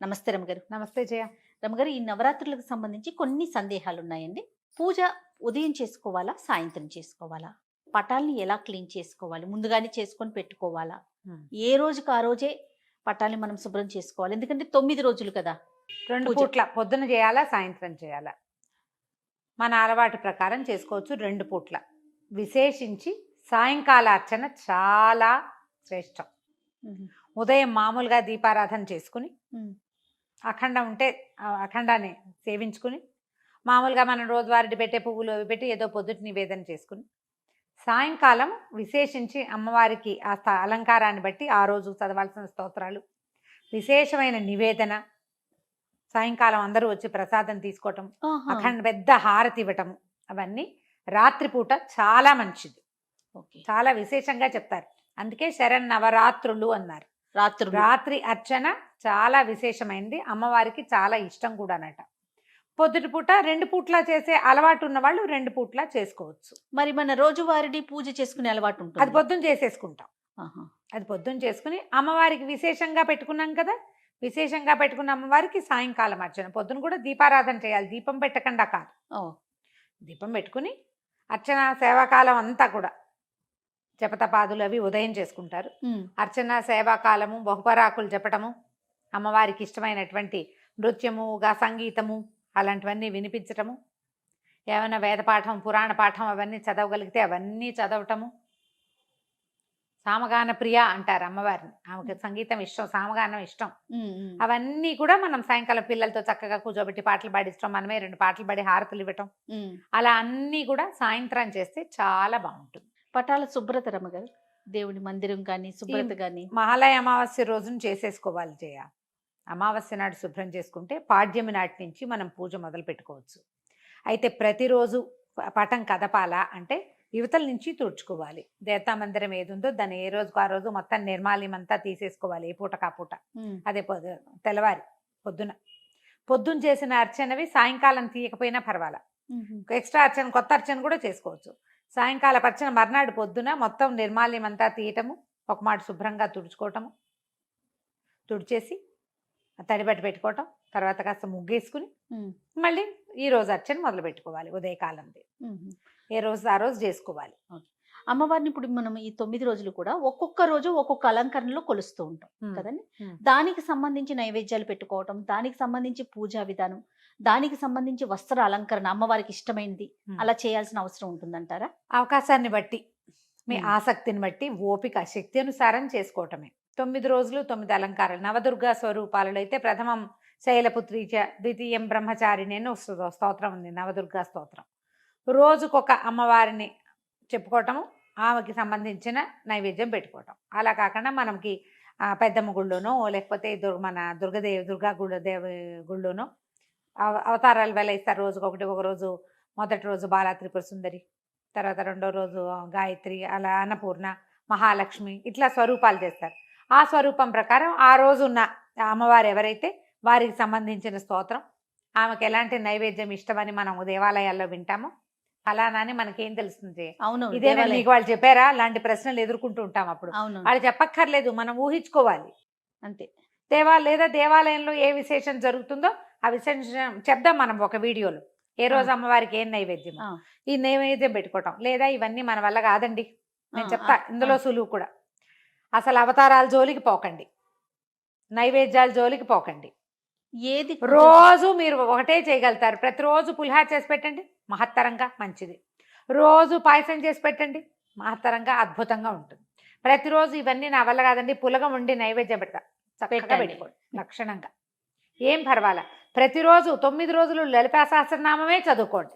నమస్తే రమగారు. నమస్తే జయ. రమగారు, ఈ నవరాత్రులకు సంబంధించి కొన్ని సందేహాలున్నాయండి. పూజ ఉదయం చేసుకోవాలా? సాయంత్రం చేసుకోవాలా? పటాల్ని ఎలా క్లీన్ చేసుకోవాలి? ముందుగానే చేసుకొని పెట్టుకోవాలా? హ్మ్. ఏ రోజుకి ఆ రోజే పటాల్ని మనం శుభ్రం చేసుకోవాలి. ఎందుకంటే 9 రోజులు కదా 2 పూజ. పూట్ల పొద్దున చేయాలా? సాయంత్రం చేయాలా? మన అలవాటు ప్రకారం చేసుకోవచ్చు 2 పూట్ల. విశేషించి సాయంకాల అర్చన చాలా శ్రేష్టం. హుహు. ఉదయం మామూలుగా దీపారాధన చేసుకుని, హ్మ్. అఖండం ఉంటే అఖండాన్ని సేవించుకుని, మామూలుగా మనం రోజువారీ పెట్టే పువ్వులు అవి పెట్టి ఏదో పొద్దుటి నివేదన చేసుకుని, సాయంకాలం విశేషించి అమ్మవారికి ఆ అలంకారాన్ని బట్టి ఆ రోజు చదవాల్సిన స్తోత్రాలు, విశేషమైన నివేదన, సాయంకాలం అందరూ వచ్చి ప్రసాదం తీసుకోవటం, ఆహా! పెద్ద హారతి ఇవ్వటము, అవన్నీ రాత్రిపూట చాలా మంచిది. ఓకే. చాలా విశేషంగా చెప్తారు. అందుకే శరన్నవరాత్రులు అన్నారు. రాత్రులు. రాత్రి అర్చన చాలా విశేషమైంది, అమ్మవారికి చాలా ఇష్టం కూడానట. పొద్దుటి పూట 2 పూట్ల చేసే అలవాటు ఉన్న వాళ్ళు 2 పూట్ల చేసుకోవచ్చు. మరి మన రోజువారీ పూజ చేసుకునే అలవాటు అది ఉంటుంది. పొద్దున చేసేసుకుంటాం. ఆహా! అది పొద్దున చేసుకుని అమ్మవారికి విశేషంగా పెట్టుకున్నాం కదా, విశేషంగా పెట్టుకున్న అమ్మవారికి సాయంకాలం అర్చన. పొద్దున కూడా దీపారాధన చేయాలి, దీపం పెట్టకుండా కాదు. ఓహ్! దీపం పెట్టుకుని అర్చన సేవాకాలం అంతా కూడా జపతపాదులు అవి ఉదయం చేసుకుంటారు. హ్మ్. అర్చన సేవాకాలము బహుపరాకులు చెప్పటము, అమ్మవారికి ఇష్టమైనటువంటి నృత్యము సంగీతము అలాంటివన్నీ వినిపించటము, ఏమైనా వేదపాఠం పురాణ పాఠం అవన్నీ చదవగలిగితే అవన్నీ చదవటము. సామగాన ప్రియ అంటారు అమ్మవారిని, ఆమెకు సంగీతం ఇష్టం, సామగానం ఇష్టం. హ్మ్. హ్మ్. అవన్నీ కూడా మనం సాయంకాలం పిల్లలతో చక్కగా కూర్చోబెట్టి పాటలు పాడిస్తాం, మనమే 2 పాటలు పాడి హారతులు ఇవ్వటం, హ్మ్. అలా అన్నీ కూడా సాయంత్రం చేస్తే చాలా బాగుంటుంది. పటాల శుభ్రత రమగారు. దేవుడి మందిరం కానీ, శుభ్రత గాని. మహాలయ అమావాస్య రోజున చేసేసుకోవాలి జయ. అమావాస్య నాడు శుభ్రం చేసుకుంటే పాడ్యమి నాటి నుంచి మనం పూజ మొదలు పెట్టుకోవచ్చు. అయితే ప్రతిరోజు పటం కదపాలా అంటే యువతల నుంచి తుడుచుకోవాలి. దేవతా మందిరం ఏది ఉందో దాన్ని ఏ రోజుకు ఆ రోజు మొత్తం నిర్మాల్యం అంతా తీసేసుకోవాలి, ఏ పూట కాపూట. హ్మ్. అదే తెల్లవారి పొద్దున చేసిన అర్చనవి సాయంకాలం తీయకపోయినా పర్వాలా, హుహు. ఎక్స్ట్రా అర్చన కొత్త అర్చన కూడా చేసుకోవచ్చు. సాయంకాల అర్చన మర్నాడు పొద్దున మొత్తం నిర్మాల్యం అంతా తీయటము, ఒక మాట శుభ్రంగా తుడుచుకోవటము, తుడిచేసి తడిబట్టి పెట్టుకోవటం, తర్వాత కాస్త ముగ్గేసుకుని హ్మ్. మళ్ళీ ఈ రోజు అర్చన మొదలు పెట్టుకోవాలి. ఉదయకాలంది హుహు. ఏ రోజు ఆ రోజు చేసుకోవాలి. ఓకే. అమ్మవారిని ఇప్పుడు మనం ఈ 9 రోజులు కూడా ఒక్కొక్క రోజు ఒక్కొక్క అలంకరణలో కొలుస్తూ ఉంటాం కదండీ! హ్మ్. దానికి సంబంధించి నైవేద్యాలు పెట్టుకోవటం, దానికి సంబంధించి పూజా విధానం, దానికి సంబంధించి వస్త్ర అలంకరణ అమ్మవారికి ఇష్టమైనది అలా చేయాల్సిన అవసరం ఉంటుందంటారా? అవకాశాన్ని బట్టి, మీ హ్మ్. ఆసక్తిని బట్టి, ఓపిక శక్తి అనుసారం చేసుకోవటమే. 9 రోజులు 9 అలంకారాలు. నవదుర్గా స్వరూపాలలో అయితే ప్రథమం శైలపుత్రి చ, ద్వితీయం బ్రహ్మచారిణి అని స్తోత్రం ఉంది, నవదుర్గా స్తోత్రం. రోజుకొక అమ్మవారిని చెప్పుకోవటము, ఆమెకి సంబంధించిన నైవేద్యం పెట్టుకోవటం. అలా కాకుండా మనకి పెద్దమ్మ గుళ్ళోనో లేకపోతే మన దుర్గా గుళ్ళోనో అవతారాలు వెలయిస్తారు. రోజుకొకటి, ఒక రోజు మొదటి రోజు బాలా త్రిపుర సుందరి, తర్వాత రెండో రోజు గాయత్రి, అలా అన్నపూర్ణ, మహాలక్ష్మి, ఇట్లా స్వరూపాలు చేస్తారు. ఆ స్వరూపం ప్రకారం ఆ రోజు ఉన్న అమ్మవారు ఎవరైతే వారికి సంబంధించిన స్తోత్రం, ఆమెకు ఎలాంటి నైవేద్యం ఇష్టమని మనం దేవాలయాల్లో వింటామో ఫలానాని మనకేం తెలుస్తుంది. అవును. ఇదేనా మీకు వాళ్ళు చెప్పారా? అలాంటి ప్రశ్నలు ఎదుర్కొంటూ ఉంటాం. అప్పుడు అవును. వాళ్ళు చెప్పక్కర్లేదు, మనం ఊహించుకోవాలి అంతే. లేదా దేవాలయంలో ఏ విశేషం జరుగుతుందో ఆ విశేషం చెప్దాం మనం ఒక వీడియోలో. ఏ రోజు అమ్మవారికి ఏం నైవేద్యం, ఈ నైవేద్యం పెట్టుకోవటం. లేదా ఇవన్నీ మన వల్ల కాదండి, నేను చెప్తా ఇందులో సులువు కూడా. అసలు అవతారాల జోలికి పోకండి, నైవేద్యాల జోలికి పోకండి. ఏది రోజు మీరు ఒకటే చేయగలుగుతారు. ప్రతిరోజు పులిహార చేసి పెట్టండి, మహత్తరంగా మంచిది. రోజు పాయసం చేసి పెట్టండి, మహత్తరంగా అద్భుతంగా ఉంటుంది. ప్రతిరోజు ఇవన్నీ నా వల్ల కాదండి, పులగం వండి నైవేద్యం పెడతా, చక్కగా పెట్టుకోండి లక్షణంగా, ఏం పర్వాలా. ప్రతిరోజు 9 రోజులు లలితా సహస్రనామమే చదువుకోండి.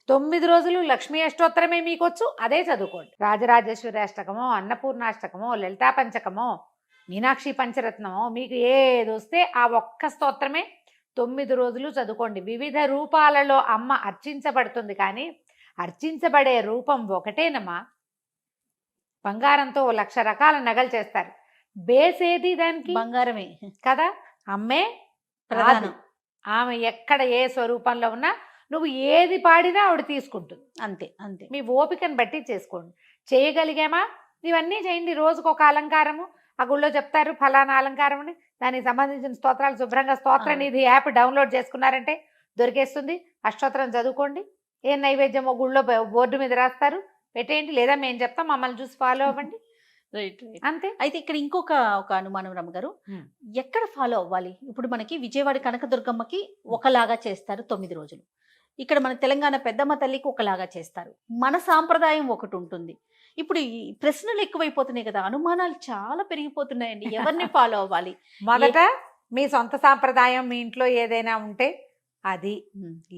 9 రోజులు లక్ష్మీ అష్టోత్తరమే మీకు వచ్చు, అదే చదువుకోండి. రాజరాజేశ్వరి అష్టకమో, అన్నపూర్ణాష్టకమో, లలితా పంచకమో, మీనాక్షి పంచరత్నమో, మీకు ఏది వస్తే ఆ ఒక్క స్తోత్రమే 9 రోజులు చదువుకోండి. వివిధ రూపాలలో అమ్మ అర్చించబడుతుంది, కానీ అర్చించబడే రూపం ఒకటేనమ్మా. బంగారంతో 1,00,000 రకాల నగలు చేస్తారు, బేసేది దానికి బంగారమే కదా. అమ్మే ప్రధానం. ఆమె ఎక్కడ ఏ స్వరూపంలో ఉన్నా నువ్వు ఏది పాడినా ఆవిడ తీసుకుంటుంది. అంతే అంతే. మీ ఓపికను బట్టి చేసుకోండి. చేయగలిగామా ఇవన్నీ చేయండి. రోజుకు ఒక అలంకారము, ఆ గుళ్ళో చెప్తారు ఫలానా అలంకారం అని, దానికి సంబంధించిన స్తోత్రాలు శుభ్రంగా స్తోత్ర నిధి యాప్ డౌన్లోడ్ చేసుకున్నారంటే దొరికేస్తుంది. అష్టోత్తరం చదువుకోండి. ఏ నైవేద్యమో గుళ్ళో బోర్డు మీద రాస్తారు, పెట్టేయండి. లేదా మేము చెప్తాం, మమ్మల్ని చూసి ఫాలో అవ్వండి. Right right. అంతే. అయితే ఇక్కడ ఒక అనుమానం రమ్మగారు, ఉమ్. ఎక్కడ ఫాలో అవ్వాలి? ఇప్పుడు మనకి విజయవాడ కనకదుర్గమ్మకి ఒకలాగా చేస్తారు 9 రోజులు, ఇక్కడ మన తెలంగాణ పెద్దమ్మ తల్లికి ఒకలాగా చేస్తారు, మన సాంప్రదాయం ఒకటి ఉంటుంది. ఇప్పుడు ఈ ప్రశ్నలు ఎక్కువైపోతున్నాయి కదా, అనుమానాలు చాలా పెరిగిపోతున్నాయండి. ఎవరిని ఫాలో అవ్వాలి? మొదట మీ సొంత సాంప్రదాయం మీ ఇంట్లో ఏదైనా ఉంటే అది,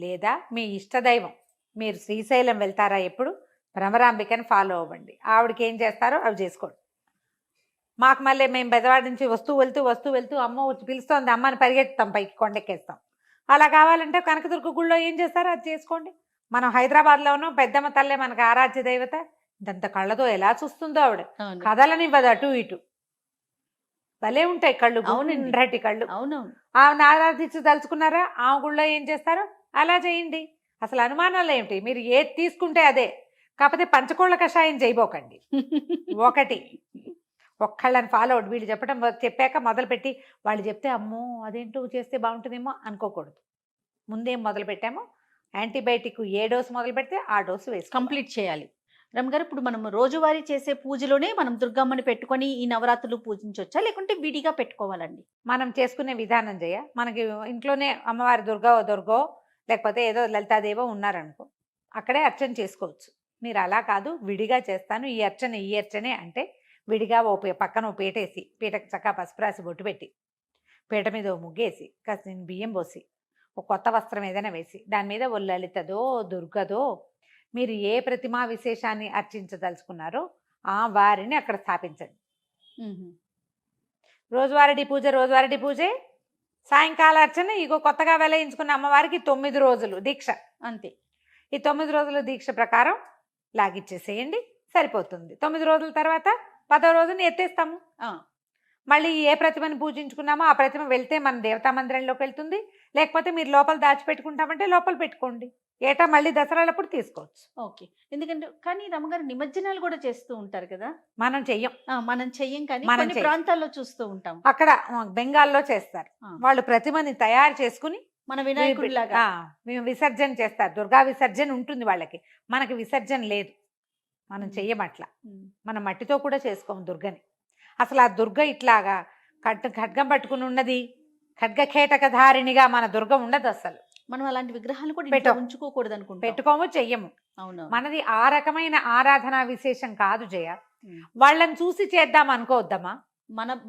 లేదా మీ ఇష్టదైవం, మీరు శ్రీశైలం వెళ్తారా ఎప్పుడు, భ్రమరాంబికని ఫాలో అవ్వండి. ఆవిడకి ఏం చేస్తారో అవి చేసుకోండి. మాకు మళ్ళీ మేము బెదవాడ నుంచి వస్తూ వెళ్తూ అమ్మ వచ్చి పిలుస్తోంది, అమ్మని పరిగెత్తుతాం, పైకి కొండెక్కేస్తాం. అలా కావాలంటే కనకదుర్గ గుళ్ళో ఏం చేస్తారో అది చేసుకోండి. మనం హైదరాబాద్లో ఉన్నాం, పెద్దమ్మ తల్లే మనకు ఆరాధ్య దైవత. ఇదంత కళ్ళతో ఎలా చూస్తుందో ఆవిడ, కదలనివ్వదు అటు ఇటు. భలే ఉంటాయి కళ్ళు, అవునండి కళ్ళు. అవునవును. ఆమెను ఆరాధించి తలుచుకున్నారా, ఆమె గుళ్ళో ఏం చేస్తారో అలా చేయండి. అసలు అనుమానాలు ఏమిటి, మీరు ఏది తీసుకుంటే అదే. కాకపోతే పంచకోళ్ళ కషాయం చేయబోకండి. ఒకటి ఒక్కళ్ళని ఫాలో అవుట్, వీళ్ళు చెప్పాక మొదలుపెట్టి వాళ్ళు చెప్తే అమ్మో అదేంటో చేస్తే బాగుంటుందేమో అనుకోకూడదు. ముందేం మొదలు పెట్టామో యాంటీబయాటిక్ ఏ డోసు మొదలు పెడితే ఆ డోసు వేసి కంప్లీట్ చేయాలి. రమ్మగారు, ఇప్పుడు మనం రోజువారీ చేసే పూజలోనే మనం దుర్గమ్మని పెట్టుకొని ఈ నవరాత్రులు పూజించవచ్చా, లేకుంటే విడిగా పెట్టుకోవాలండి? మనం చేసుకునే విధానం చేయ, మనకి ఇంట్లోనే అమ్మవారి దుర్గో లేకపోతే ఏదో లలితాదేవో ఉన్నారనుకో, అక్కడే అర్చన చేసుకోవచ్చు. మీరు అలా కాదు విడిగా చేస్తాను ఈ అర్చనే అంటే విడిగా పక్కన ఓ పీటేసి, పీటకు చక్కగా పసుపు రాసి బొట్టు పెట్టి, పీట మీద ఓ ముగ్గేసి, కాస్త బియ్యం పోసి, ఒక కొత్త వస్త్రం ఏదైనా వేసి, దాని మీద ఓ లలితదో దుర్గదో మీరు ఏ ప్రతిమా విశేషాన్ని అర్చించదలుచుకున్నారో ఆ వారిని అక్కడ స్థాపించండి. రోజువారీ పూజే, సాయంకాల అర్చన ఇగో కొత్తగా వెలయించుకున్న అమ్మవారికి 9 రోజులు దీక్ష అంతే. ఈ 9 రోజుల దీక్ష ప్రకారం లాగిచ్చేసేయండి, సరిపోతుంది. 9 రోజుల తర్వాత 10వ రోజున ఎత్తేస్తాము. మళ్ళీ ఏ ప్రతిమని పూజించుకున్నామో ఆ ప్రతిమ వెళ్తే మన దేవతా మందిరంలోకి వెళ్తుంది. లేకపోతే మీరు లోపల దాచిపెట్టుకుంటామంటే లోపల పెట్టుకోండి. ఏటా మళ్ళీ దసరాలప్పుడు తీసుకోవచ్చు. ఓకే. ఎందుకంటే కానీ రమ్మగారు నిమజ్జనాలు కూడా చేస్తూ ఉంటారు కదా, మనం చెయ్యం. మనం చెయ్యం, కానీ కొన్ని ప్రాంతాల్లో చూస్తూ ఉంటాం. అక్కడ బెంగాల్లో చేస్తారు. వాళ్ళు ప్రతిమని తయారు చేసుకుని మన వినాయకుడిలాగా విసర్జన చేస్తారు. దుర్గా విసర్జన ఉంటుంది వాళ్ళకి, మనకి విసర్జన లేదు. మనం చెయ్యమట్లా. మనం మట్టితో కూడా చేసుకోము దుర్గని. అసలు ఆ దుర్గ ఇట్లాగా ఖడ్గం పట్టుకుని ఉన్నది, ఖడ్గఖేటకధారిణిగా మన దుర్గ ఉండదు. అసలు మనం అలాంటి విగ్రహాలు కూడా ఉంచుకోకూడదు అనుకుంటాం, పెట్టుకోము, చెయ్యము. అవును, మనది ఆ రకమైన ఆరాధన విశేషం కాదు జయ. వాళ్ళని చూసి చేద్దాం అనుకోవద్దమ్మా.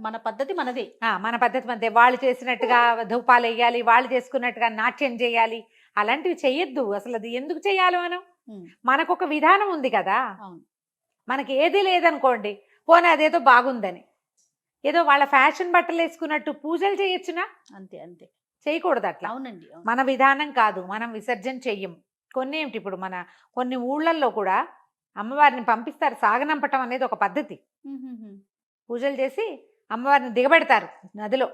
మన పద్ధతి మనదే. మన పద్ధతి మనదే. వాళ్ళు చేసినట్టుగా ధూపాలు వేయాలి, వాళ్ళు చేసుకున్నట్టుగా నాట్యం చేయాలి, అలాంటివి చెయ్యొద్దు. అసలు అది ఎందుకు చెయ్యాలి? మనకు ఒక విధానం ఉంది కదా. మనకి ఏది లేదనుకోండి, పోనీ అదేదో బాగుందని, ఏదో వాళ్ళ ఫ్యాషన్ బట్టలు వేసుకున్నట్టు పూజలు చేయొచ్చునా? అంతే అంతే, చేయకూడదు అట్లా. అవునండి, మన విధానం కాదు, మనం విసర్జన చెయ్యము. కొన్ని ఏమిటి, ఇప్పుడు కొన్ని ఊళ్ళల్లో కూడా అమ్మవారిని పంపిస్తారు, సాగనంపటం అనేది ఒక పద్ధతి. పూజలు చేసి అమ్మవారిని దిగబెడతారు, నదిలో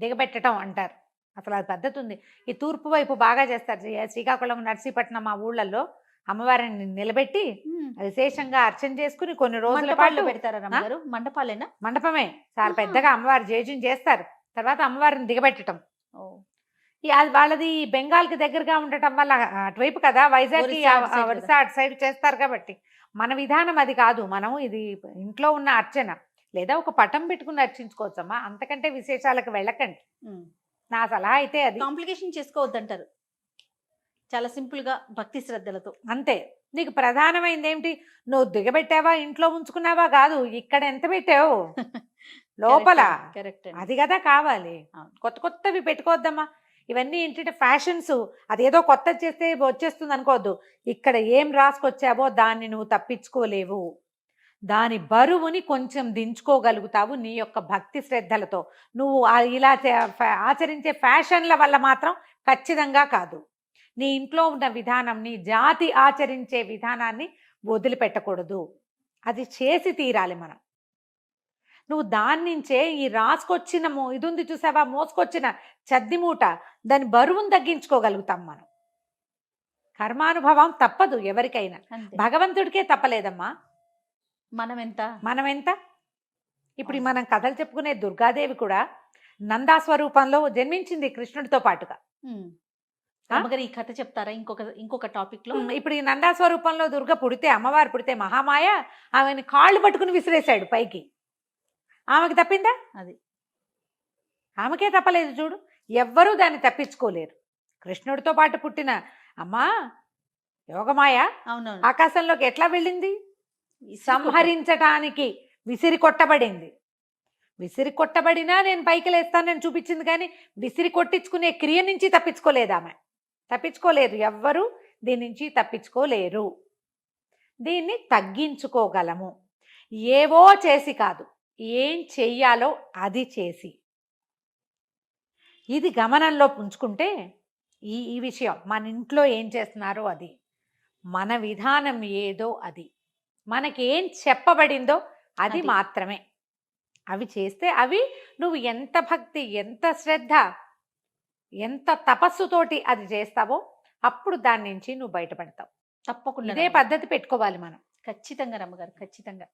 దిగబెట్టడం అంటారు. అసలు అది పద్ధతి ఉంది. ఈ తూర్పు వైపు బాగా చేస్తారు. శ్రీకాకుళం, నర్సీపట్నం ఆ ఊళ్ళల్లో అమ్మవారిని నిలబెట్టి విశేషంగా అర్చన చేసుకుని కొన్ని రోజుల పాటు పెడతారు. మండపాలేనా? మండపమే, చాలా పెద్దగా అమ్మవారి జేజం చేస్తారు. తర్వాత అమ్మవారిని దిగబెట్టడం. వాళ్ళది బెంగాల్కి దగ్గరగా ఉండటం వల్ల అటువైపు కదా, వైజాగ్కి ఒరిస్సా అటు సైడ్ చేస్తారు కాబట్టి మన విధానం అది కాదు. మనం ఇది ఇంట్లో ఉన్న అర్చన, లేదా ఒక పటం పెట్టుకుని అర్చించుకోవచ్చమ్మా. అంతకంటే విశేషాలకు వెళ్ళకండి. నా సలహా అయితే అది. కాంప్లికేషన్ చేసుకోవద్దంటారు, చాలా సింపుల్ గా భక్తి శ్రద్ధలతో అంతే. నీకు ప్రధానమైంది ఏమిటి, నువ్వు దిగబెట్టావా ఇంట్లో ఉంచుకున్నావా కాదు, ఇక్కడ ఎంత పెట్టావు లోపల, అది కదా కావాలి. కొత్త కొత్తవి పెట్టుకోవద్దమ్మా. ఇవన్నీ ఏంటంటే ఫ్యాషన్స్, అదేదో కొత్త చేస్తే వచ్చేస్తుంది అనుకోవద్దు. ఇక్కడ ఏం రాసుకొచ్చావో దాన్ని నువ్వు తప్పించుకోలేవు. దాని బరువుని కొంచెం దించుకోగలుగుతావు నీ యొక్క భక్తి శ్రద్ధలతో. నువ్వు ఇలా ఆచరించే ఫ్యాషన్ల వల్ల మాత్రం ఖచ్చితంగా కాదు. నీ ఇంట్లో ఉన్న విధానం, నీ జాతి ఆచరించే విధానాన్ని వదిలిపెట్టకూడదు. అది చేసి తీరాలి మనం. నువ్వు దాని నుంచే ఈ రాసుకొచ్చిన ఇది ఉంది చూసావా, మోసుకొచ్చిన చద్ది మూట, దాని బరువును తగ్గించుకోగలుగుతాం మనం. కర్మానుభవం తప్పదు ఎవరికైనా, భగవంతుడికే తప్పలేదమ్మా. మనం ఎంత ఇప్పుడు అవును. మనం కథలు చెప్పుకునే దుర్గాదేవి కూడా నందా స్వరూపంలో జన్మించింది కృష్ణుడితో పాటుగా. ఉమ్. ఆ? రమ్మగారు ఈ కథ చెప్తారా ఇంకొక టాపిక్ లో? ఇప్పుడు ఈ నందా స్వరూపంలో దుర్గ పుడితే, అమ్మవారు పుడితే మహామాయ ఆమెని కాళ్ళు పట్టుకుని విసిరేశాడు పైకి. ఆమెకి తప్పిందా? అది ఆమెకే తప్పలేదు చూడు. ఎవ్వరూ దాన్ని తప్పించుకోలేరు. కృష్ణుడితో పాటు పుట్టిన అమ్మా యోగమాయ అవునవును. ఆకాశంలోకి ఎట్లా వెళ్ళింది? ఇసురు సంహరించటానికి విసిరి కొట్టబడింది. విసిరి కొట్టబడినా నేను పైకి లేస్తానని చూపించింది, కానీ విసిరి కొట్టించుకునే క్రియ నుంచి తప్పించుకోలేదు ఆమె. తప్పించుకోలేరు, ఎవ్వరూ దీని నుంచి తప్పించుకోలేరు. దీన్ని తగ్గించుకోగలము ఏవో చేసి కాదు, ఏం చెయ్యాలో అది చేసి. ఇది గమనంలో ఉంచుకుంటే ఈ విషయం మన ఇంట్లో ఏం చేస్తున్నారో అది, మన విధానం ఏదో అది, మనకి ఏం చెప్పబడిందో అది అది. మాత్రమే. అవి చేస్తే అవి నువ్వు ఎంత భక్తి, ఎంత శ్రద్ధ, ఎంత తపస్సుతోటి అది చేస్తావో అప్పుడు దాని నుంచి నువ్వు బయటపడతావు. తప్పకుండా ఇదే రమ్మగారు. పద్ధతి పెట్టుకోవాలి మనం. ఖచ్చితంగా రమ్మగారు, ఖచ్చితంగా.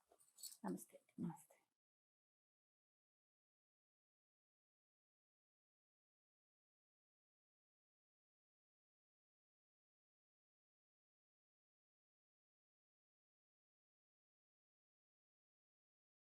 నమస్తే.